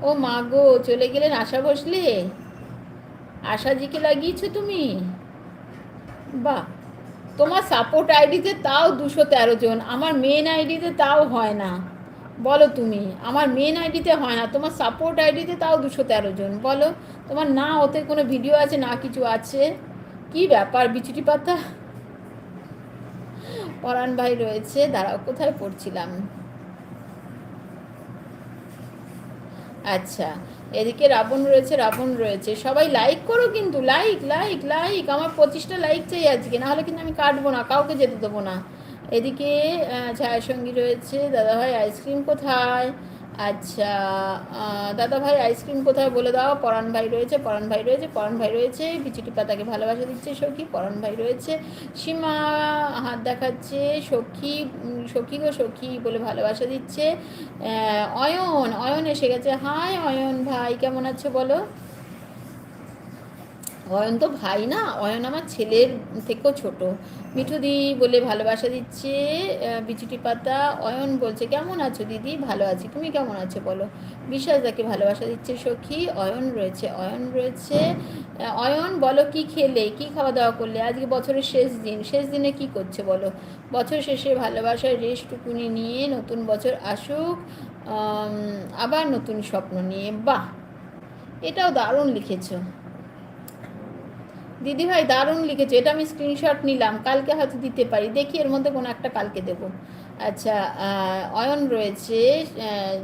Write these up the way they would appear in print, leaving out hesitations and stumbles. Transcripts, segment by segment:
ও মা গো, চলে গেলেন আশা ভোসলে? আশাজিকে লাগিয়েছো তুমি? বাহ, তোমার সাপোর্ট আইডিতে তাও 213 জন, আমার মেন আইডিতে তাও হয় না। বলো তুমি, আমার মেন আইডিতে হয় না, তোমার সাপোর্ট আইডিতে তাও 213 জন। বলো, তোমার না ওতে কোনো ভিডিও আছে না কিছু আছে? কি ব্যাপার বিচুটি পাতা? পরাণ ভাই রয়েছে, দাঁড়াও কোথায় পড়ছিলাম। আচ্ছা, এদিকে রাবণ রয়েছে, রাবণ রয়েছে, সবাই লাইক করো কিন্তু, লাইক লাইক লাইক, আমার 25টা লাইক চাই আজকে, না হলে কিন্তু আমি কাটবো না, কাউকে যেতে দেবো না। এদিকে ছায়াসঙ্গী রয়েছে, দাদাভাই আইসক্রিম কোথায়? আচ্ছা, দাদাভাই আইসক্রিম কোথায় বলে দাও। পরাণ ভাই রয়েছে, পরাণ ভাই রয়েছে, পরাণ ভাই রয়েছে, বিচিটি পাতাকে ভালোবাসা দিচ্ছে সখী, পরাণ ভাই রয়েছে, সীমা হাত দেখাচ্ছে, সখী সখী গো সখী বলে ভালোবাসা দিচ্ছে। অয়ন, অয়ন এসে গেছে, হাই অয়ন ভাই, কেমন আছো বলো? অয়ন তো ভাই না, অয়ন আমার ছেলের থেকেও ছোট। মিঠুদি বলে ভালোবাসা দিচ্ছে বিচুটি পাতা। অয়ন বলছে কেমন আছো দিদি? ভালো আছি, তুমি কেমন আছো বলো? বিশ্বাস তাকে ভালোবাসা দিচ্ছে সখী। অয়ন রয়েছে, অয়ন রয়েছে। অয়ন বলো, কি খেলে, কি খাওয়া দাওয়া করলে? আজকে বছরের শেষ দিন, শেষ দিনে কি করছে বলো? বছর শেষে ভালোবাসার রেশটুকুনি নিয়ে নতুন বছর আসুক, আবার নতুন স্বপ্ন নিয়ে। বাহ, এটাও দারুণ লিখেছো দিদিভাই, দারুণ লিখেছো, এটা আমি স্ক্রিনশট নিলাম, কালকে হয়তো দিতে পারি, দেখি এর মধ্যে কোনো একটা কালকে দেবো। আচ্ছা, অয়ন রয়েছে,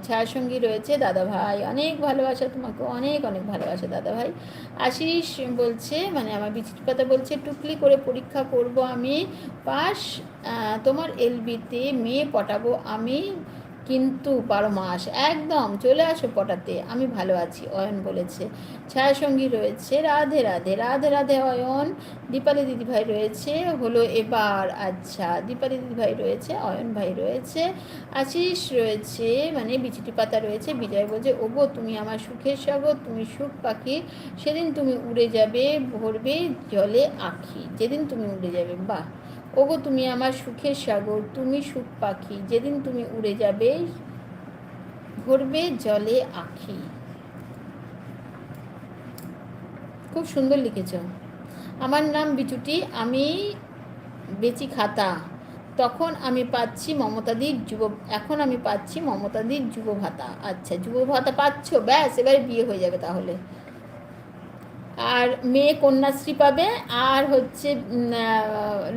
ছায়াসঙ্গী রয়েছে, দাদাভাই অনেক ভালোবাসা তোমাকে, অনেক অনেক ভালোবাসা দাদাভাই। আশিস বলছে, মানে আমার বিচিত্র কথা বলছে, টুকলি করে পরীক্ষা করব আমি, পাস, তোমার এলবিতে মেয়ে পটাবো আমি, কিন্তু 12 মাস, একদম চলে আসো পটাতে, আমি ভালো আছি অয়ন বলেছে। ছায়াসঙ্গী রয়েছে, রাধে রাধে রাধে রাধে অয়ন। দীপালি দিদিভাই রয়েছে, হলো এবার। আচ্ছা, দীপালি দিদিভাই রয়েছে, অয়ন ভাই রয়েছে, আশিস রয়েছে, মানে বিচিটি পাতা রয়েছে। বিজয় বলছে, ওগো তুমি আমার সুখের সাগর, তুমি সুখ পাখি, সেদিন তুমি উড়ে যাবে, ভরবে জলে আখি, যেদিন তুমি উড়ে যাবে। বাহ, ওগো তুমি আমার সুখের সাগর, তুমি সুখ পাখি, যেদিন তুমি উড়ে যাবে, ভরবে জলে আখি। খুব সুন্দর লিখেছ। আমার নাম বিচুটি, আমি বেচি খাতা, তখন আমি পাচ্ছি মমতাদির যুব, এখন আমি পাচ্ছি মমতাদির যুব ভাতা। আচ্ছা, যুব ভাতা পাচ্ছ, ব্যাস এবারে বিয়ে হয়ে যাবে তাহলে। আর মেয়ে কন্যাশ্রী পাবে, আর হচ্ছে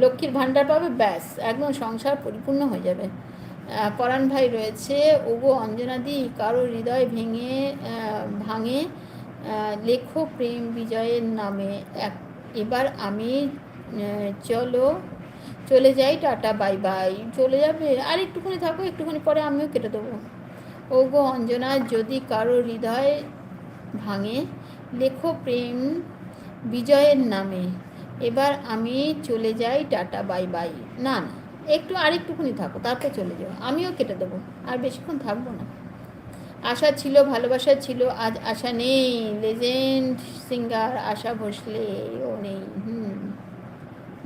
লক্ষ্মীর ভাণ্ডার পাবে, ব্যাস একদম সংসার পরিপূর্ণ হয়ে যাবে। পরাণ ভাই রয়েছে, ওগো অঞ্জনাদি, কারো হৃদয় ভেঙে ভাঙে, লেখো প্রেম বিজয়ের নামে, এবার আমি চলো, চলে যাই, টাটা বাই বাই। চলে যাবে? আর একটুখানি থাকো, একটুখানি পরে আমিও কেটে দেবো। ওগো অঞ্জনা, যদি কারো হৃদয় ভাঙে, লেখো প্রেম বিজয়ের নামে, এবার আমি চলে যাই, টাটা বাই বাই। না না, একটু আর একটুখানি থাকো, তারপর চলে যাও, আমিও কেটে দেবো, আর বেশিক্ষণ থাকবো না। আশা ছিল, ভালোবাসা ছিল, আজ আশা নেই, লেজেন্ড সিঙ্গার আশা ভোসলে ও নেই,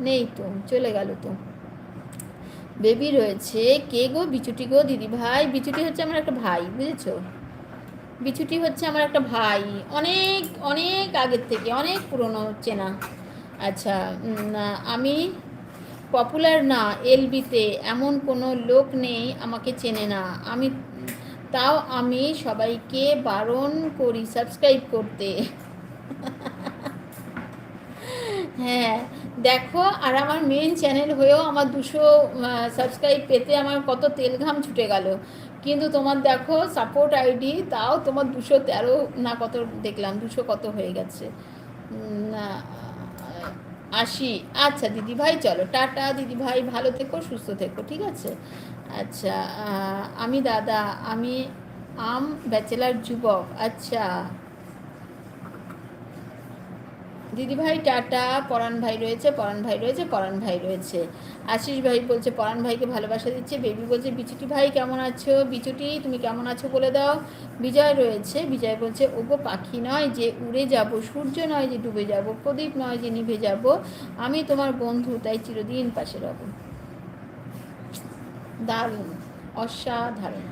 নেই তো, চলে গেল তো। বেবি রয়েছে, কে গো? বিচুটি গো দিদিভাই, বিচুটি হচ্ছে আমার একটা ভাই, বুঝেছো? বিচুটি হচ্ছে আমার একটা ভাই, অনেক অনেক আগের থেকে, অনেক পুরনো চেনা। আচ্ছা, আমি পপুলার না এলবিতে, এমন কোনো লোক নেই আমাকে চেনে না, আমি তাও আমি সবাইকে বারণ করি সাবস্ক্রাইব করতে। হ্যাঁ, দেখো, আর আমার মেন চ্যানেল হয়েও আমার 200 সাবস্ক্রাইব পেতে আমার কত তেল ঘাম ছুটে গেল, কিন্তু তোমার দেখো সাপোর্ট আইডি তাও তোমার 213 না কত দেখলাম, 200 কত হয়ে গেছে। না, 80। আচ্ছা দিদিভাই, চলো টাটা দিদিভাই, ভালো থেকো, সুস্থ থেকো, ঠিক আছে? আচ্ছা, আমি দাদা, আমি ব্যাচেলার যুবক। আচ্ছা দিদিভাই টাটা। পরাণ ভাই রয়েছে, পরাণ ভাই রয়েছে, পরাণ ভাই রয়েছে। আশিস ভাই বলছে পরাণ ভাইকে ভালোবাসা দিচ্ছে। বেবি বলছে বিচুটি ভাই কেমন আছো? বিচুটি তুমি কেমন আছো বলে দাও। বিজয় রয়েছে, বিজয় বলছে ওগো পাখি নয় যে উড়ে যাব, সূর্য নয় যে ডুবে যাব, প্রদীপ নয় যে নিভে যাব, আমি তোমার বন্ধু, তাই চিরদিন পাশে রব। দারুণ, অসাধারণ।